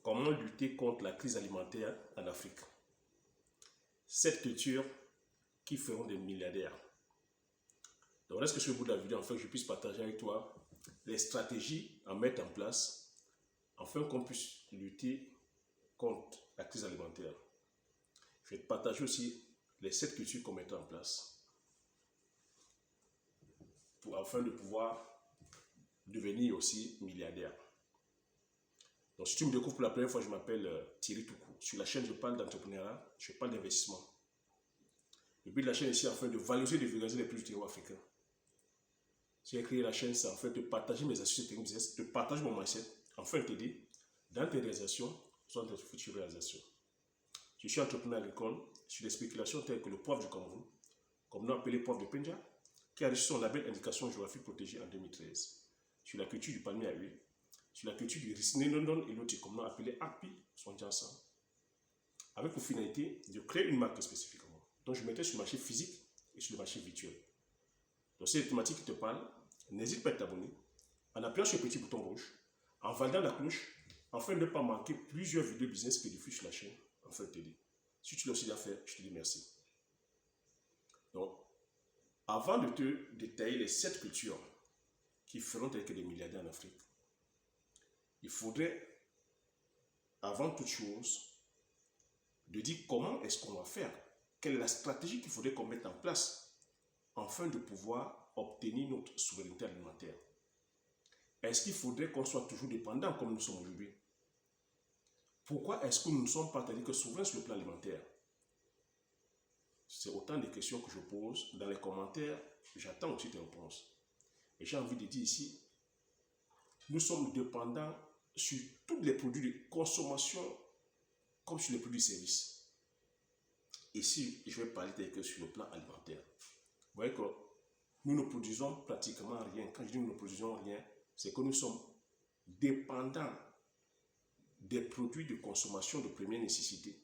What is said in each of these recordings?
Comment lutter contre la crise alimentaire en Afrique? 7 cultures qui feront des milliardaires. Donc, reste que sur le bout de la vidéo, afin que je puisse partager avec toi les stratégies à mettre en place afin qu'on puisse lutter contre la crise alimentaire. Je vais te partager aussi les 7 cultures qu'on mettra en place afin de pouvoir devenir aussi milliardaire. Donc, si tu me découvres pour la première fois, je m'appelle Thierry Toukou. Sur la chaîne, je parle d'entrepreneuriat, je parle d'investissement. Le but de la chaîne ici, afin de valoriser et de vulgariser les plus du terroir africain. J'ai créé la chaîne, c'est afin de partager mes astuces techniques business, de partager mon mindset, afin de t'aider dans tes réalisations, soit dans tes futures réalisations. Je suis entrepreneur agricole sur des spéculations telles que le poivre du Cameroun, comme nous appelé poivre de Penja, qui a reçu son label indication géographique protégée en 2013. Sur la culture du palmier à huile, sur la culture du Riesling London et l'autre, comme nous appelé Happy, sont ensemble, avec pour finalité de créer une marque spécifiquement. Donc je mettais sur le marché physique et sur le marché virtuel. Donc c'est les thématiques qui te parlent, n'hésite pas à t'abonner en appuyant sur le petit bouton rouge, en validant la cloche, afin de ne pas manquer plusieurs vidéos business que diffusent sur la chaîne, afin de t'aider. Si tu l'as aussi à faire, je te dis merci. Donc, avant de te détailler les 7 cultures qui feront tel que des milliardaires en Afrique, il faudrait, avant toute chose, de dire comment est-ce qu'on va faire, quelle est la stratégie qu'il faudrait qu'on mette en place afin de pouvoir obtenir notre souveraineté alimentaire. Est-ce qu'il faudrait qu'on soit toujours dépendant comme nous sommes aujourd'hui? Pourquoi est-ce que nous ne sommes pas tels que souverains sur le plan alimentaire? C'est autant de questions que je pose dans les commentaires. J'attends aussi tes réponses. Et j'ai envie de dire ici, nous sommes dépendants sur tous les produits de consommation comme sur les produits de services. Ici, je vais parler tel que sur le plan alimentaire. Vous voyez que nous ne produisons pratiquement rien. Quand je dis nous ne produisons rien, c'est que nous sommes dépendants des produits de consommation de première nécessité.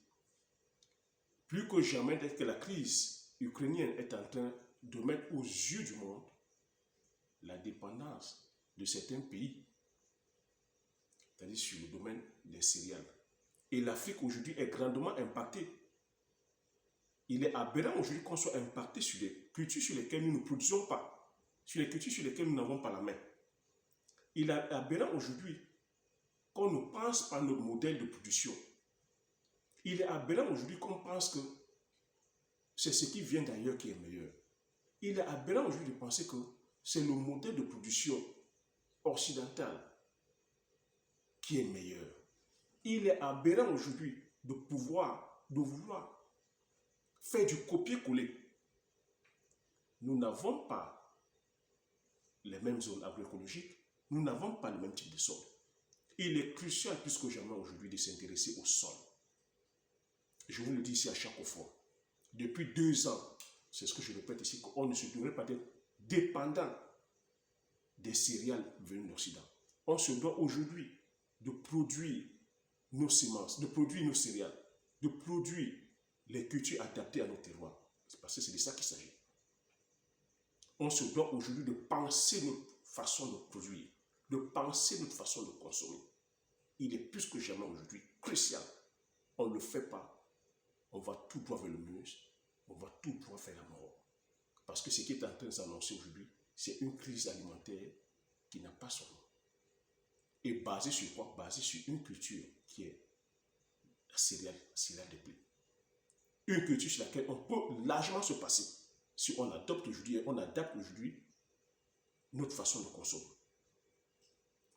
Plus que jamais, dès que la crise ukrainienne est en train de mettre aux yeux du monde la dépendance de certains pays, c'est-à-dire sur le domaine des céréales. Et l'Afrique aujourd'hui est grandement impactée. Il est aberrant aujourd'hui qu'on soit impacté sur les cultures sur lesquelles nous ne produisons pas, sur les cultures sur lesquelles nous n'avons pas la main. Il est aberrant aujourd'hui qu'on ne pense pas à notre modèle de production. Il est aberrant aujourd'hui qu'on pense que c'est ce qui vient d'ailleurs qui est meilleur. Il est aberrant aujourd'hui de penser que c'est le modèle de production occidental qui est meilleur. Il est aberrant aujourd'hui de vouloir faire du copier-coller. Nous n'avons pas les mêmes zones agroécologiques, nous n'avons pas le même type de sol. Il est crucial plus que jamais aujourd'hui de s'intéresser au sol. Je vous le dis ici à chaque fois. Depuis 2 ans, c'est ce que je répète ici, qu'on ne se devrait pas être dépendant des céréales venues d'Occident. On se doit aujourd'hui de produire nos semences, de produire nos céréales, de produire les cultures adaptées à nos terroirs. Parce que c'est de ça qu'il s'agit. On se doit aujourd'hui de penser notre façon de produire, de penser notre façon de consommer. Il est plus que jamais aujourd'hui crucial. On ne le fait pas. On va tout droit vers le mur, on va tout droit vers la mort. Parce que ce qui est en train de s'annoncer aujourd'hui, c'est une crise alimentaire qui n'a pas son nom. Et basée sur quoi? Basée sur une culture qui est la céréale de blé. Une culture sur laquelle on peut largement se passer si on adopte aujourd'hui notre façon de consommer.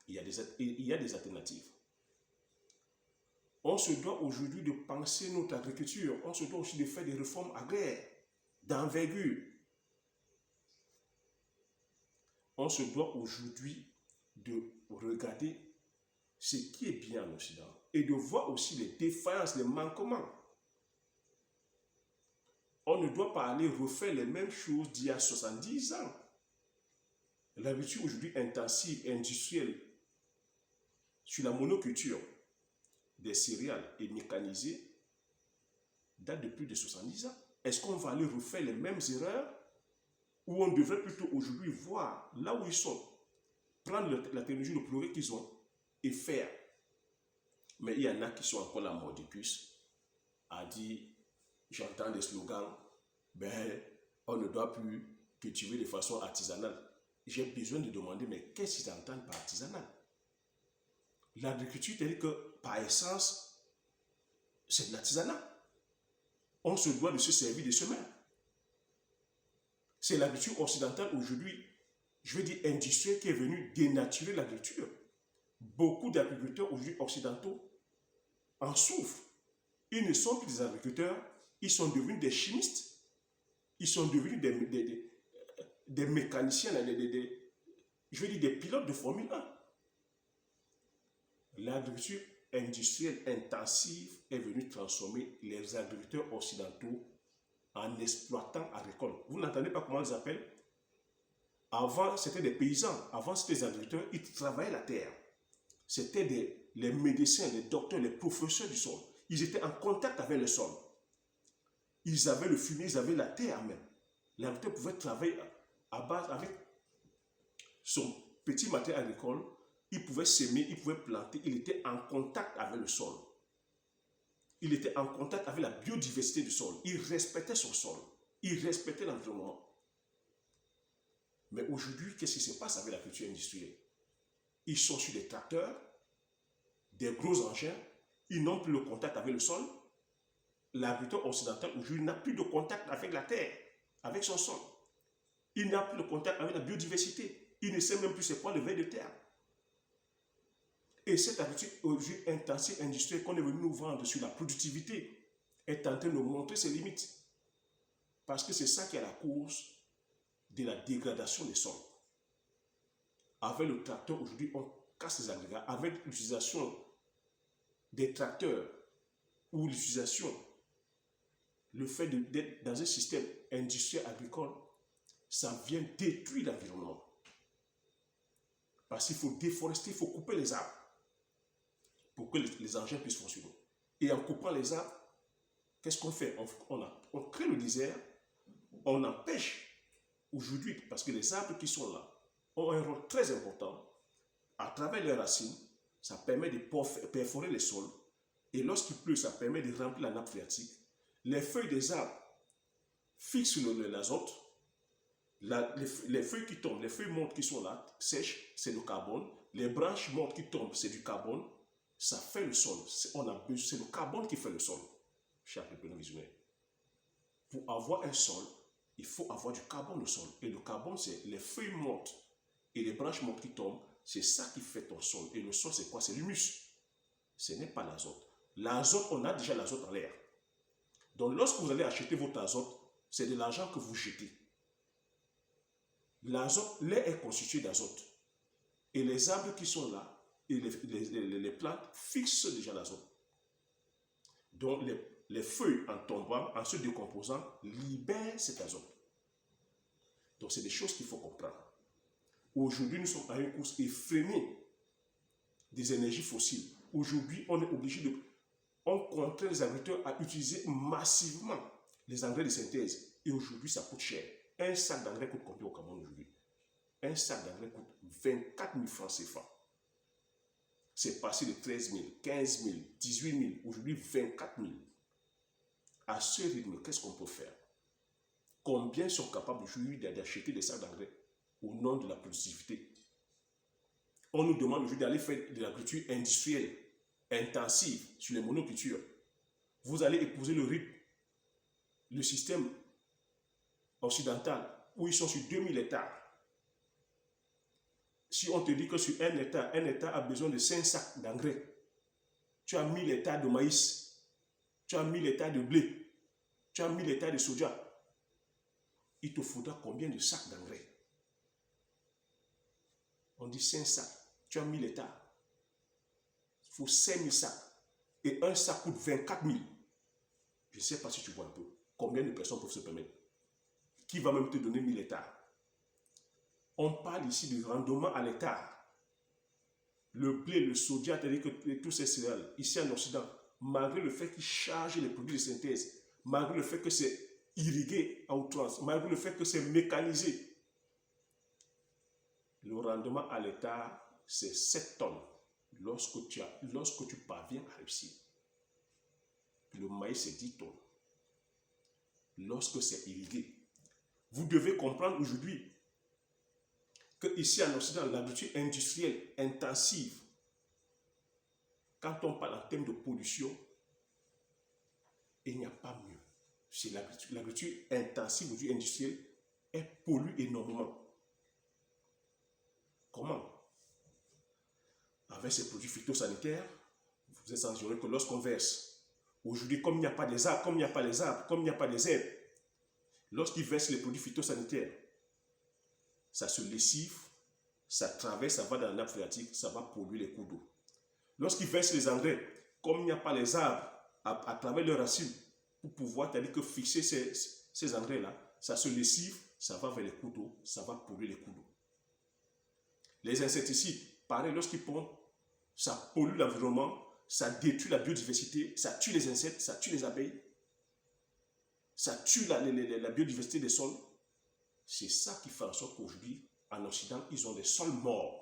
Il y a des alternatives. On se doit aujourd'hui de penser notre agriculture. On se doit aussi de faire des réformes agraires d'envergure. On se doit aujourd'hui de regarder ce qui est bien en Occident et de voir aussi les défaillances, les manquements. On ne doit pas aller refaire les mêmes choses d'il y a 70 ans. L'agriculture aujourd'hui intensive, industrielle, sur la monoculture des céréales et mécanisées, date de plus de 70 ans. Est-ce qu'on va aller refaire les mêmes erreurs ou on devrait plutôt aujourd'hui voir là où ils sont, prendre la technologie, le progrès qu'ils ont et faire? Mais il y en a qui sont encore la mordicus à dire, j'entends des slogans, ben, on ne doit plus cultiver de façon artisanale. J'ai besoin de demander, mais qu'est-ce qu'ils entendent par artisanal? L'agriculture, c'est-à-dire que par essence, c'est de l'artisanat. On se doit de se servir de semelles. C'est l'agriculture occidentale aujourd'hui, je veux dire industrielle, qui est venue dénaturer l'agriculture. Beaucoup d'agriculteurs aujourd'hui occidentaux en souffrent. Ils ne sont plus des agriculteurs, ils sont devenus des chimistes. Ils sont devenus des mécaniciens, je veux dire des pilotes de Formule 1. L'agriculture industrielle intensive est venue transformer les agriculteurs occidentaux en exploitants agricoles. Vous n'entendez pas comment ils appellent? Avant, c'était des paysans. Avant, c'était des agriculteurs. Ils travaillaient la terre. C'était les médecins, les docteurs, les professeurs du sol. Ils étaient en contact avec le sol. Ils avaient le fumier, ils avaient la terre même. L'agriculteur pouvait travailler à base avec son petit matériel agricole. Il pouvait s'aimer, il pouvait planter. Il était en contact avec le sol. Il était en contact avec la biodiversité du sol. Il respectait son sol. Il respectait l'environnement. Mais aujourd'hui, qu'est-ce qui se passe avec la culture industrielle? Ils sont sur des tracteurs, des gros engins. Ils n'ont plus le contact avec le sol. L'agriculteur occidental aujourd'hui n'a plus de contact avec la terre, avec son sol. Il n'a plus de contact avec la biodiversité. Il ne sait même plus c'est quoi le ver de terre. Et cette agriculture aujourd'hui intensive, industrielle qu'on est venu nous vendre sur la productivité est en train de montrer ses limites. Parce que c'est ça qui est la cause de la dégradation des sols. Avec le tracteur, aujourd'hui, on casse les agrégats. Avec l'utilisation des tracteurs ou l'utilisation, le fait d'être dans un système industriel agricole, ça vient détruire l'environnement. Parce qu'il faut déforester, il faut couper les arbres pour que les engins puissent fonctionner. Et en coupant les arbres, qu'est-ce qu'on fait? On crée le désert, on empêche aujourd'hui, parce que les arbres qui sont là ont un rôle très important. À travers leurs racines, ça permet de perforer les sols. Et lorsqu'il pleut, ça permet de remplir la nappe phréatique. Les feuilles des arbres fixent l'azote. Les feuilles qui tombent, les feuilles mortes qui sont là, sèches, c'est le carbone. Les branches mortes qui tombent, c'est du carbone. Ça fait le sol. C'est le carbone qui fait le sol. Cher entrepreneur visionnaire. Pour avoir un sol, il faut avoir du carbone au sol. Et le carbone, c'est les feuilles mortes et les branches mortes qui tombent. C'est ça qui fait ton sol. Et le sol, c'est quoi? C'est l'humus. Ce n'est pas l'azote. L'azote, on a déjà l'azote en l'air. Donc, lorsque vous allez acheter votre azote, c'est de l'argent que vous jetez. L'azote, l'air est constitué d'azote. Et les arbres qui sont là, et les plantes fixent déjà l'azote. Donc, les feuilles, en tombant, en se décomposant, libèrent cet azote. Donc, c'est des choses qu'il faut comprendre. Aujourd'hui, nous sommes à une course effrénée des énergies fossiles. Aujourd'hui, on est obligé on contraint les agriculteurs à utiliser massivement les engrais de synthèse. Et aujourd'hui, ça coûte cher. Un sac d'engrais coûte combien au Cameroun aujourd'hui? Un sac d'engrais coûte 24 000 francs CFA. C'est passé de 13 000, 15 000, 18 000, aujourd'hui 24 000. À ce rythme, qu'est-ce qu'on peut faire? Combien sont capables aujourd'hui d'acheter des sacs d'engrais au nom de la productivité? On nous demande aujourd'hui d'aller faire de l'agriculture industrielle, intensive, sur les monocultures. Vous allez épouser le rythme, le système occidental, où ils sont sur 2000 hectares. Si on te dit que sur un hectare a besoin de 5 sacs d'engrais, tu as 1000 hectares de maïs, tu as 1000 hectares de blé, tu as 1000 hectares de soja, il te faudra combien de sacs d'engrais? On dit 5 sacs, tu as 1000 hectares. Il faut 5000 sacs. Et un sac coûte 24 000. Je ne sais pas si tu vois un peu. Combien de personnes peuvent se permettre? Qui va même te donner 1000 hectares? On parle ici du rendement à l'hectare. Le blé, le soja, c'est-à-dire que tous ces céréales, ici en Occident, malgré le fait qu'ils chargent les produits de synthèse, malgré le fait que c'est irrigué à outrance, malgré le fait que c'est mécanisé, le rendement à l'hectare, c'est 7 tonnes lorsque tu parviens à maïs, c'est 10 tonnes. Lorsque c'est irrigué. Vous devez comprendre aujourd'hui qu'ici en Occident, l'agriculture industrielle intensive, quand on parle en termes de pollution, il n'y a pas mieux. C'est l'agriculture intensive aujourd'hui industrielle, elle pollue énormément. Comment? Avec ces produits phytosanitaires, vous êtes assuré que lorsqu'on verse, aujourd'hui, comme il n'y a pas des arbres, comme il n'y a pas les arbres, comme il n'y a pas des herbes, lorsqu'ils versent les produits phytosanitaires, ça se lessive, ça traverse, ça va dans la nappe phréatique, ça va polluer les cours d'eau. Lorsqu'ils versent les engrais, comme il n'y a pas les arbres à travers leurs racines, pour pouvoir, c'est-à-dire que fixer ces engrais-là, ça se lessive, ça va vers les cours d'eau, ça va polluer les cours d'eau. Les insecticides, pareil, lorsqu'ils pondent, ça pollue l'environnement, ça détruit la biodiversité, ça tue les insectes, ça tue les abeilles, ça tue la biodiversité des sols. C'est ça qui fait en sorte qu'aujourd'hui, en Occident, ils ont des sols morts.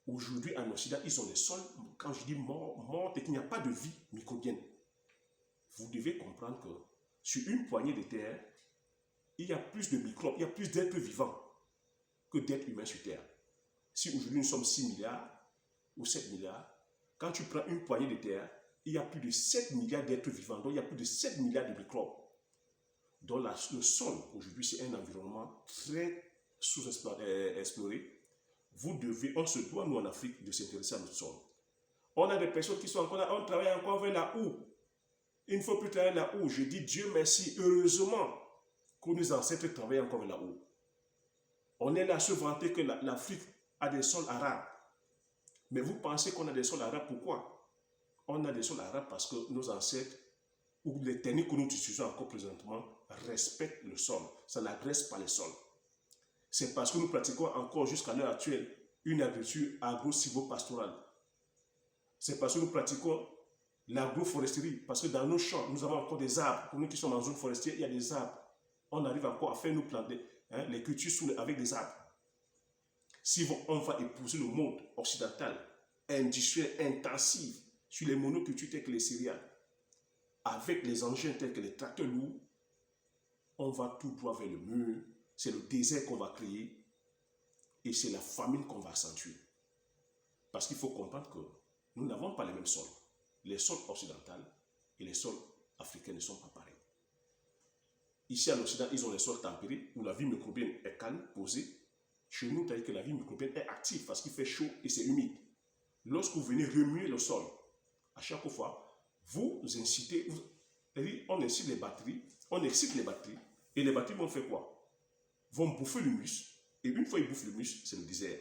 Aujourd'hui, en Occident, ils ont des sols, quand je dis morts, c'est qu'il n'y a pas de vie microbienne. Vous devez comprendre que sur une poignée de terre, il y a plus de microbes, il y a plus d'êtres vivants que d'êtres humains sur terre. Si aujourd'hui nous sommes 6 milliards ou 7 milliards, quand tu prends une poignée de terre, il y a plus de 7 milliards d'êtres vivants, donc il y a plus de 7 milliards de microbes. Donc le sol, aujourd'hui, c'est un environnement très sous-exploré. On se doit, nous en Afrique, de s'intéresser à notre sol. On a des personnes qui sont encore là, on travaille encore vers la houe. Il ne faut plus travailler la houe. Je dis Dieu merci, heureusement que nos ancêtres travaillent encore vers la houe. On est là à se vanter que l'Afrique a des sols arabes. Mais vous pensez qu'on a des sols arabes, pourquoi? On a des sols arabes parce que nos ancêtres, ou les techniques que nous utilisons encore présentement, respectent le sol. Ça n'agresse pas les sols. C'est parce que nous pratiquons encore jusqu'à l'heure actuelle une agriculture agro-silvopastorale. C'est parce que nous pratiquons l'agroforesterie. Parce que dans nos champs, nous avons encore des arbres. Pour nous qui sommes en zone forestière, il y a des arbres. On arrive encore à faire nous planter les cultures avec des arbres. Si on va épouser le monde occidental, industriel, intensif, sur les monocultures telles que les céréales, avec les engins tels que les tracteurs lourds, on va tout droit vers le mur. C'est le désert qu'on va créer et c'est la famine qu'on va accentuer. Parce qu'il faut comprendre que nous n'avons pas les mêmes sols. Les sols occidentaux et les sols africains ne sont pas pareils. Ici en Occident, ils ont les sols tempérés où la vie microbienne est calme, posée. Chez nous, c'est-à-dire que la vie microbienne est active parce qu'il fait chaud et c'est humide. Lorsque vous venez remuer le sol, à chaque fois, vous incitez, on incite les batteries, et les batteries vont faire quoi? Vont bouffer l'humus, et une fois ils bouffent l'humus, c'est le désert.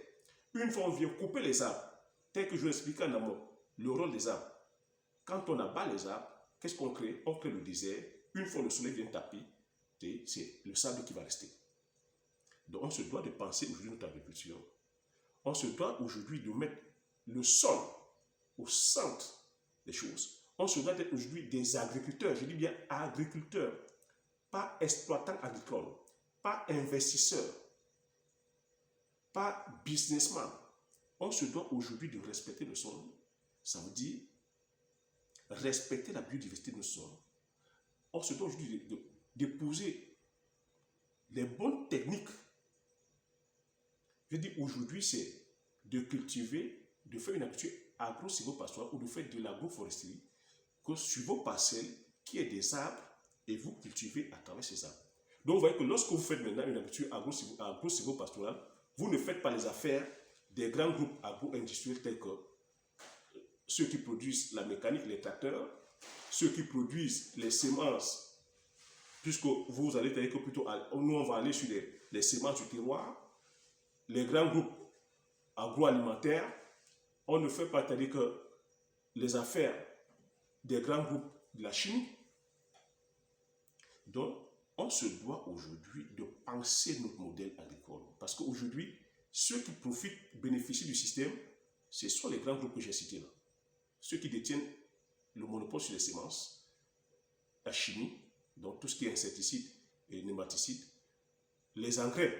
Une fois on vient couper les arbres, tel que je vous expliqué en amont, le rôle des arbres. Quand on abat les arbres, qu'est-ce qu'on crée? On crée le désert. Une fois le soleil vient taper, c'est le sable qui va rester. Donc on se doit de penser aujourd'hui notre agriculture. On se doit aujourd'hui de mettre le sol au centre des choses. On se doit d'être aujourd'hui des agriculteurs, je dis bien agriculteurs, pas exploitants agricoles, pas investisseurs, pas businessman. On se doit aujourd'hui de respecter le sol. Ça veut dire respecter la biodiversité de nos sols. On se doit aujourd'hui d'épouser les bonnes techniques. Je dis aujourd'hui, c'est de cultiver, de faire une agriculture agro-silvopastorale ou de faire de l'agroforesterie, que sur vos parcelles, qu'il y ait des arbres et vous cultivez à travers ces arbres. Donc vous voyez que lorsque vous faites maintenant une agriculture agro-silvopastorale, vous ne faites pas les affaires des grands groupes agro-industriels tels que ceux qui produisent la mécanique, les tracteurs, ceux qui produisent les semences, puisque vous allez dire que plutôt, nous on va aller sur les semences du terroir, les grands groupes agroalimentaires, on ne fait pas, c'est-à-dire que les affaires des grands groupes de la Chine. Donc, on se doit aujourd'hui de penser notre modèle agricole. Parce qu'aujourd'hui, ceux qui profitent, bénéficient du système, ce sont les grands groupes que j'ai cités là. Ceux qui détiennent le monopole sur les semences, la chimie, donc tout ce qui est insecticide et nématicide, les engrais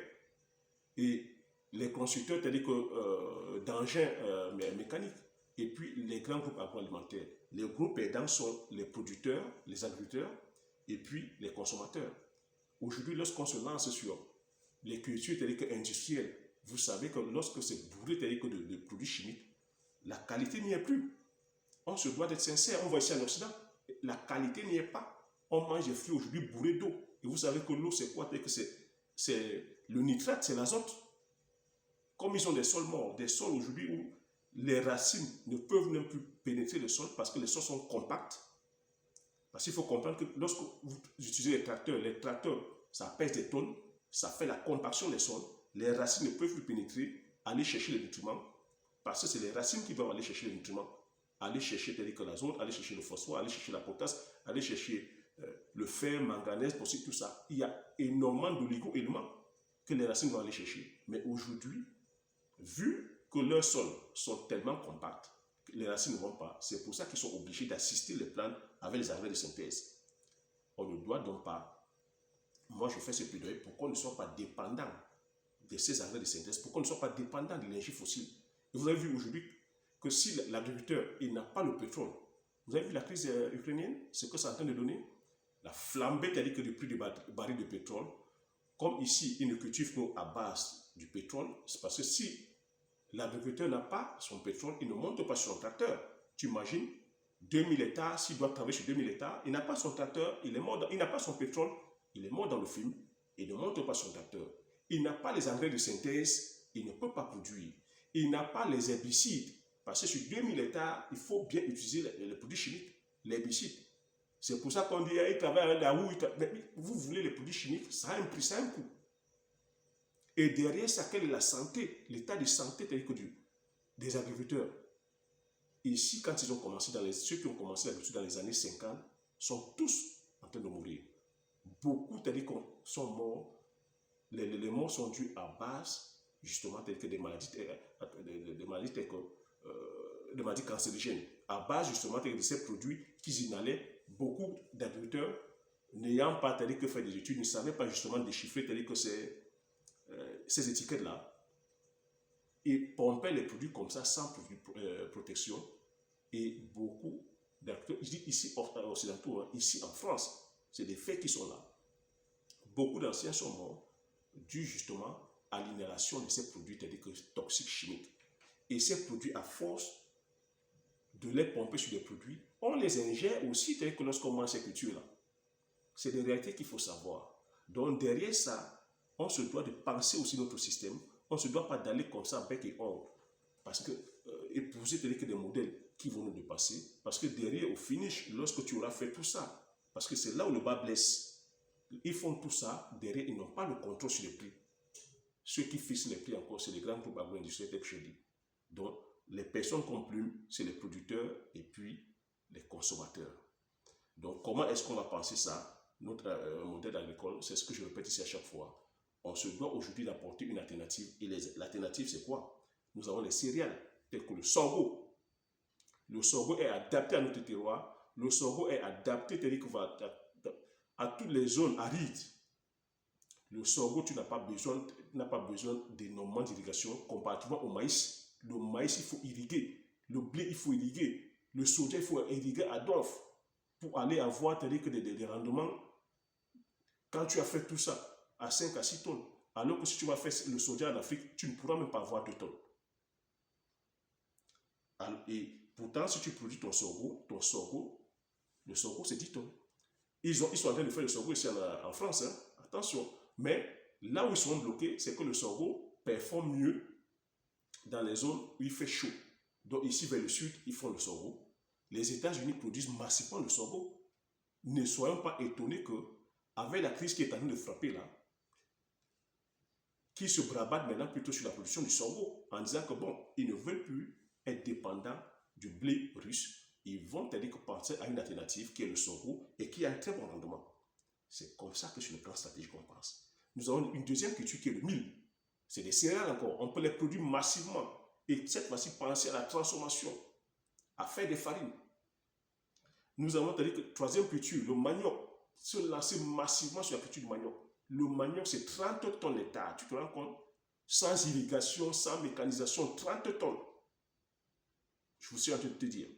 et les constructeurs, c'est-à-dire d'engins mécaniques et puis les grands groupes agroalimentaires. Les groupes perdants sont les producteurs, les agriculteurs, et puis les consommateurs. Aujourd'hui, lorsqu'on se lance sur les cultures industrielles, vous savez que lorsque c'est bourré de produits chimiques, la qualité n'y est plus. On se doit d'être sincère. On voit ici en Occident, la qualité n'y est pas. On mange des fruits aujourd'hui bourrés d'eau. Et vous savez que l'eau, c'est quoi? C'est le nitrate, c'est l'azote. Comme ils ont des sols morts, des sols aujourd'hui où les racines ne peuvent même plus pénétrer le sol parce que les sols sont compacts. Parce qu'il faut comprendre que lorsque vous utilisez les tracteurs, ça pèse des tonnes, ça fait la compaction des sols. Les racines ne peuvent plus pénétrer, aller chercher les nutriments, parce que c'est les racines qui vont aller chercher les nutriments. Aller chercher tel que l'azote, aller chercher le phosphore, aller chercher la potasse, aller chercher le fer, manganèse, aussi tout ça. Il y a énormément d'oligo-éléments que les racines vont aller chercher. Mais aujourd'hui, vu que leurs sols sont tellement compacts, que les racines ne vont pas, c'est pour ça qu'ils sont obligés d'assister les plantes avec les engrais de synthèse. On ne doit donc pas, moi je fais ce plaidoyer pour qu'on ne soit pas dépendant de ces engrais de synthèse, pour qu'on ne soit pas dépendant de l'énergie fossile. Et vous avez vu aujourd'hui que si l'agriculteur n'a pas le pétrole, vous avez vu la crise ukrainienne, ce que c'est en train de donner, la flambée c'est-à-dire que du prix du baril de pétrole, comme ici ils ne cultivent qu'à base du pétrole, c'est parce que si l'agriculteur n'a pas son pétrole, il ne monte pas sur son tracteur. Tu imagines, 2000 hectares, s'il doit travailler sur 2000 hectares, il n'a pas son tracteur, il n'a pas son pétrole, il est mort dans le film, il ne monte pas son tracteur. Il n'a pas les engrais de synthèse, il ne peut pas produire. Il n'a pas les herbicides, parce que sur 2000 hectares, il faut bien utiliser les produits chimiques, l'herbicide. C'est pour ça qu'on dit, il travaille avec la roue, mais vous voulez les produits chimiques, ça a un prix, ça a un coût. Et derrière ça, quelle est la santé, l'état de santé des agriculteurs? Ici, quand ils ont commencé, ceux qui ont commencé l'agriculture dans les années 50, sont tous en train de mourir. Beaucoup, sont morts. Les morts sont dus à base, justement, telles que des maladies cancérigènes. À base, justement, de ces produits qu'ils inhalaient. Beaucoup d'agriculteurs, n'ayant pas fait des études, ne savaient pas justement déchiffrer que ces étiquettes-là. Ils pompaient les produits comme ça, sans protection. Et beaucoup d'agriculteurs, je dis ici occidentaux, hein, ici en France, c'est des faits qui sont là. Beaucoup d'anciens sont morts dû justement à l'inhalation de ces produits toxiques chimiques. Et ces produits, à force de les pomper sur des produits, on les ingère aussi que lorsqu'on mange ces cultures-là. C'est des réalités qu'il faut savoir. Donc derrière ça, on se doit de penser aussi notre système. On ne se doit pas d'aller comme ça bec et ongle. Parce que épouser des modèles qui vont nous dépasser. Parce que derrière, au finish, lorsque tu auras fait tout ça, parce que c'est là où le bas blesse, ils font tout ça, derrière, ils n'ont pas le contrôle sur les prix. Ceux qui fixent les prix encore, c'est les grands groupes agro-industriels tels que je dis. Donc, les personnes qu'on plume, c'est les producteurs et puis les consommateurs. Donc, comment est-ce qu'on va penser ça? Notre modèle agricole, c'est ce que je répète ici à chaque fois. On se doit aujourd'hui d'apporter une alternative. Et l'alternative, c'est quoi? Nous avons les céréales, telles que le sorgho. Le sorgho est adapté à notre terroir. Le sorgho est adapté à toutes les zones arides. Le sorgho, tu n'as pas besoin d'énormément d'irrigation comparativement au maïs. Le maïs, il faut irriguer. Le blé, il faut irriguer. Le soja, il faut irriguer à donf pour aller avoir des rendements. Quand tu as fait tout ça à 5 à 6 tonnes, alors que si tu vas faire le soja en Afrique, tu ne pourras même pas avoir 2 tonnes. Et pourtant, si tu produis ton sorgho, le sorgho, c'est 10 tonnes. Ils sont en train de faire le sorgho ici en France, hein? Attention. Mais là où ils sont bloqués, c'est que le sorgho performe mieux dans les zones où il fait chaud. Donc ici vers le sud, ils font le sorgho. Les États-Unis produisent massivement le sorgho. Ne soyons pas étonnés que, avec la crise qui est en train de frapper là, qu'ils se brabatent maintenant plutôt sur la production du sorgho, en disant que bon, ils ne veulent plus être dépendants du blé russe. Ils vont penser à une alternative qui est le sorgho et qui a un très bon rendement. C'est comme ça que sur le plan stratégique on pense. Nous avons une deuxième culture qui est le mil. C'est des céréales encore. On peut les produire massivement. Et cette fois-ci, penser à la transformation, à faire des farines. Nous avons troisième culture, le manioc. Se lancer massivement sur la culture du manioc. Le manioc, c'est 30 tonnes d'hectares. Tu te rends compte? Sans irrigation, sans mécanisation, 30 tonnes. Je vous suis en train de te dire.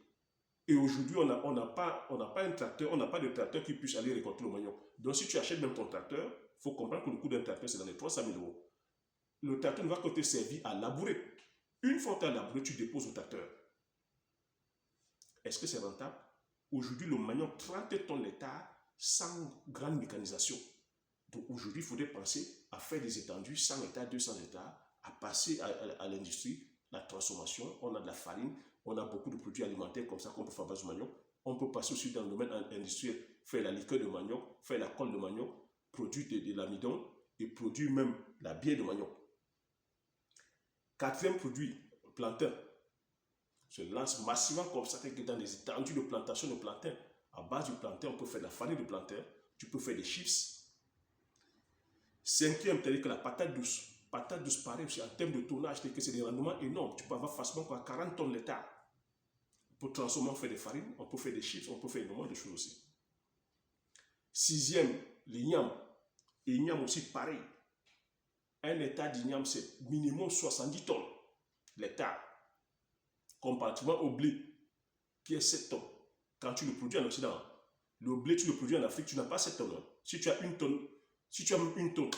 Et aujourd'hui, on n'a pas un tracteur, on n'a pas de tracteur qui puisse aller récolter le manioc. Donc, si tu achètes même ton tracteur, il faut comprendre que le coût d'un tracteur, c'est dans les 300 000 euros. Le tracteur ne va que te servir à labourer. Une fois que tu as labouré, tu déposes au tracteur. Est-ce que c'est rentable? Aujourd'hui, le manioc, 30 tonnes l'hectare, sans grande mécanisation. Donc, aujourd'hui, il faudrait penser à faire des étendues, 100 hectares, 200 hectares, à passer à l'industrie, la transformation. On a de la farine, on a beaucoup de produits alimentaires comme ça qu'on peut faire à base de manioc. On peut passer aussi dans le domaine industriel, faire la liqueur de manioc, faire la colle de manioc, produire de l'amidon et produire même la bière de manioc. Quatrième produit, plantain. Se lance massivement comme ça, que dans des étendues de plantation de plantain. À base du plantain, on peut faire de la farine de plantain, tu peux faire des chips. Cinquième, c'est-à-dire que la patate douce. Patate douce, pareil, en termes de tonnage, c'est des rendements énormes. Tu peux avoir facilement 40 tonnes l'hectare. Pour transformer, on fait des farines, on peut faire des chips, on peut faire énormément de choses aussi. Sixième, l'igname. L'igname aussi, pareil. Un hectare d'igname, c'est minimum 70 tonnes l'hectare. Comparativement au blé, qui est 7 tonnes. Quand tu le produis en Occident, le blé, tu le produis en Afrique, tu n'as pas 7 tonnes. Si tu as une tonne,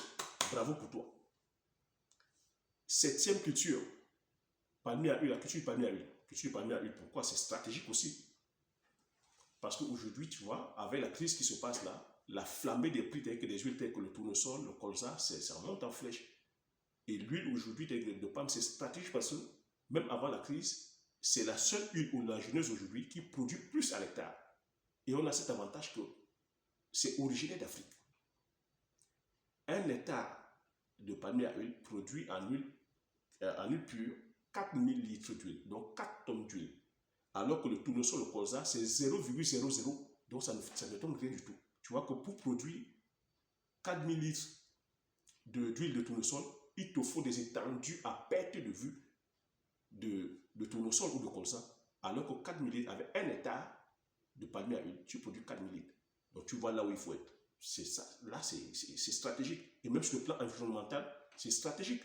bravo pour toi. Septième culture, palmier à huile, la culture du palmier à huile. Culture du palmier à huile, pourquoi? C'est stratégique aussi. Parce qu'aujourd'hui, tu vois, avec la crise qui se passe là, la flambée des prix tels que des huiles telles que le tournesol, le colza, ça monte en flèche. Et l'huile aujourd'hui de palme, c'est stratégique parce que même avant la crise, c'est la seule huile oléagineuse aujourd'hui qui produit plus à l'hectare. Et on a cet avantage que c'est originaire d'Afrique. Un hectare de palmier à huile produit en huile pure 4000 litres d'huile, donc 4 tonnes d'huile. Alors que le tournesol, le colza, c'est 0,00, donc ça ne tombe rien du tout. Tu vois que pour produire 4000 litres d'huile de tournesol, il te faut des étendues à perte de vue de tournesol ou de colza, alors que 4000 litres, avec un hectare de palmier à huile, tu produis 4000 litres. Donc tu vois là où il faut être. C'est ça, là c'est stratégique. Et même sur le plan environnemental, c'est stratégique.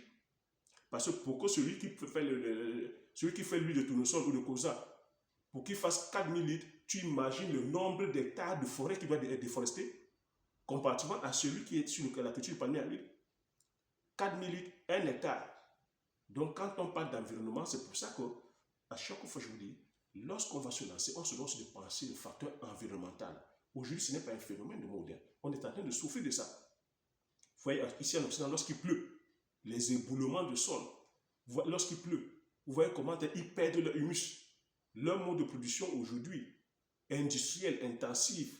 Parce que pour que celui qui fait l'huile de tournesol ou de colza, pour qu'il fasse 4000 litres, tu imagines le nombre d'hectares de forêt qui va être déforesté, comparativement à celui qui est sur la culture du palmier à huile. 4000 litres, 1 hectare. Donc, quand on parle d'environnement, c'est pour ça que, à chaque fois, je vous dis, lorsqu'on va se lancer, on se doit aussi de penser le facteur environnemental. Aujourd'hui, ce n'est pas un phénomène de moderne. On est en train de souffrir de ça. Vous voyez, ici en Occident, lorsqu'il pleut, les éboulements de sol, lorsqu'il pleut, vous voyez comment ils perdent leur humus. Leur mode de production aujourd'hui, industriel, intensif,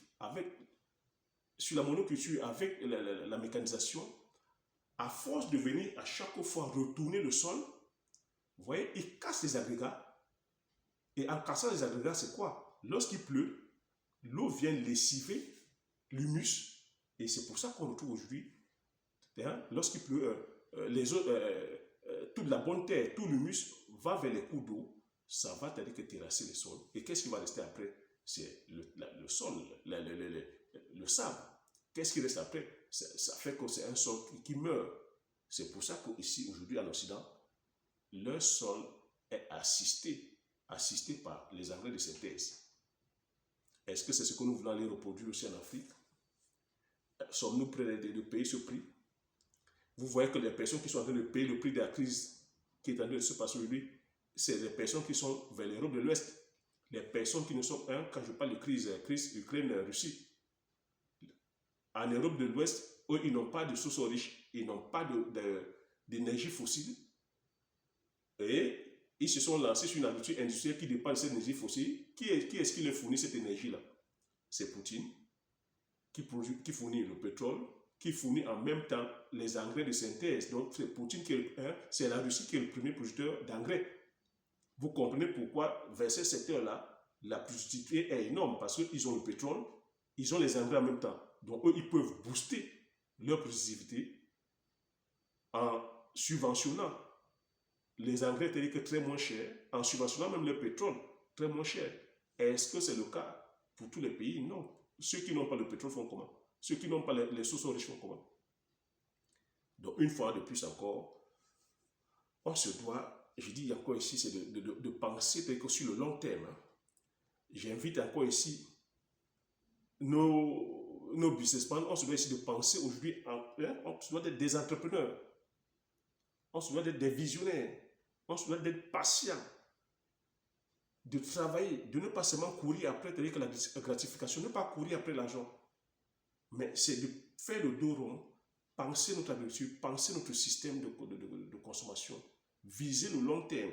sur la monoculture, avec la mécanisation, à force de venir à chaque fois retourner le sol, vous voyez, ils cassent les agrégats. Et en cassant les agrégats, c'est quoi? Lorsqu'il pleut, l'eau vient lessiver l'humus. Et c'est pour ça qu'on retrouve aujourd'hui, lorsqu'il pleut, toute la bonne terre, tout l'humus va vers les cours d'eau. Ça va t'aider que terrasser le sol. Et qu'est-ce qui va rester après? C'est le sol, le sable. Qu'est-ce qui reste après? Ça fait que c'est un sol qui meurt. C'est pour ça qu'ici, aujourd'hui, en Occident, le sol est assisté par les engrais de synthèse. Est-ce que c'est ce que nous voulons aller reproduire aussi en Afrique? Sommes-nous prêts de payer ce prix? Vous voyez que les personnes qui sont en train de payer le prix de la crise qui est en train de se passer aujourd'hui, c'est les personnes qui sont vers l'Europe de l'Ouest. Les personnes qui ne sont, quand je parle de crise Ukraine-Russie, en Europe de l'Ouest, eux, ils n'ont pas de sources riches, ils n'ont pas d'énergie fossile. Et ils se sont lancés sur une agriculture industrielle qui dépend de cette énergie fossile. Qui est-ce qui leur fournit cette énergie-là? C'est Poutine, qui fournit le pétrole, qui fournit en même temps les engrais de synthèse. Donc, c'est Poutine c'est la Russie qui est le premier producteur d'engrais. Vous comprenez pourquoi, vers ce secteur-là, la productivité est énorme, parce qu'ils ont le pétrole, ils ont les engrais en même temps. Donc, eux, ils peuvent booster leur productivité en subventionnant les engrais tels que très moins chers, en subventionnant même le pétrole très moins cher. Est-ce que c'est le cas pour tous les pays? Non. Ceux qui n'ont pas le pétrole font comment? Ceux qui n'ont pas les sources riches font comment? Donc, une fois de plus encore, on se doit je dis encore ici, c'est de penser sur le long terme. Hein. J'invite encore ici nos businessmen, on se doit essayer de penser aujourd'hui, on se doit être des entrepreneurs, on se doit être des visionnaires, on se doit être patients, de travailler, de ne pas seulement courir après la gratification, ne pas courir après l'argent, mais c'est de faire le dos rond, penser notre habitude, penser notre système de consommation, viser le long terme.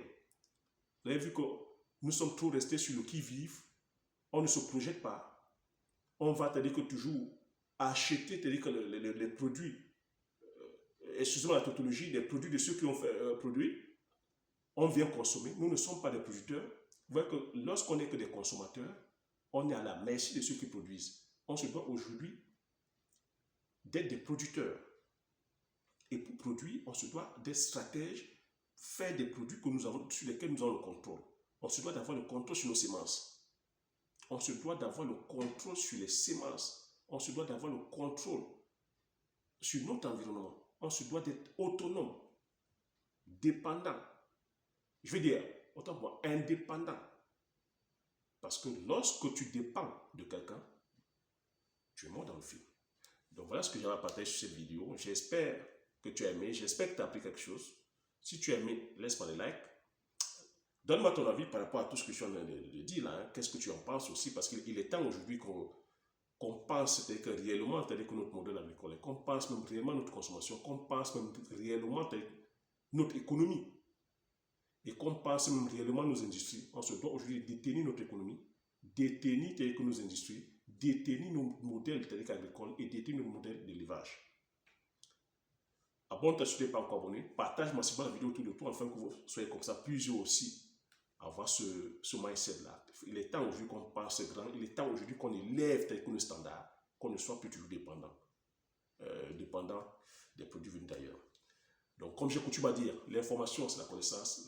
Vous avez vu que nous sommes trop restés sur le qui-vive, on ne se projette pas. On va, c'est-à-dire que toujours acheter, c'est-à-dire que les produits, excusez-moi la tautologie, les produits de ceux qui ont fait produit, on vient consommer. Nous ne sommes pas des producteurs. Vous voyez que lorsqu'on n'est que des consommateurs, on est à la merci de ceux qui produisent. On se doit aujourd'hui d'être des producteurs. Et pour produire, on se doit d'être stratèges, faire des produits que nous avons, sur lesquels nous avons le contrôle. On se doit d'avoir le contrôle sur nos semences. On se doit d'avoir le contrôle sur les semences. On se doit d'avoir le contrôle sur notre environnement. On se doit d'être autonome, dépendant. Je veux dire, autant pour moi, indépendant. Parce que lorsque tu dépends de quelqu'un, tu es mort dans le film. Donc voilà ce que j'avais à partager sur cette vidéo. J'espère que tu as aimé. J'espère que tu as appris quelque chose. Si tu as aimé, laisse-moi des likes. Donne-moi ton avis par rapport à tout ce que je suis en train de dire là. Hein. Qu'est-ce que tu en penses aussi? Parce qu'il est temps aujourd'hui qu'on pense que réellement, c'est-à-dire que notre modèle agricole, qu'on pense même réellement notre consommation, qu'on pense même réellement notre économie et qu'on pense même réellement nos industries. On se doit aujourd'hui détenir notre économie, détenir nos industries, détenir nos modèles agricoles et détenir nos modèles d'élevage. Abonne-toi si tu n'es pas encore abonné, partage massivement la vidéo autour de toi afin que vous soyez comme ça plusieurs aussi avoir ce mindset-là. Il est temps aujourd'hui qu'on pense grand, il est temps aujourd'hui qu'on élève tel que le standard, qu'on ne soit plus toujours dépendant des produits venus d'ailleurs. Donc, comme j'ai coutume à dire, l'information, c'est la connaissance,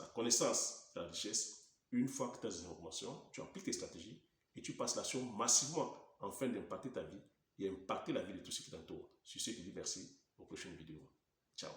c'est la richesse. Une fois que tu as des informations, tu appliques tes stratégies et tu passes l'action massivement afin d'impacter ta vie et impacter la vie de tous ceux qui t'entourent. Sur ce, je te dis merci. Aux prochaines vidéos. Ciao.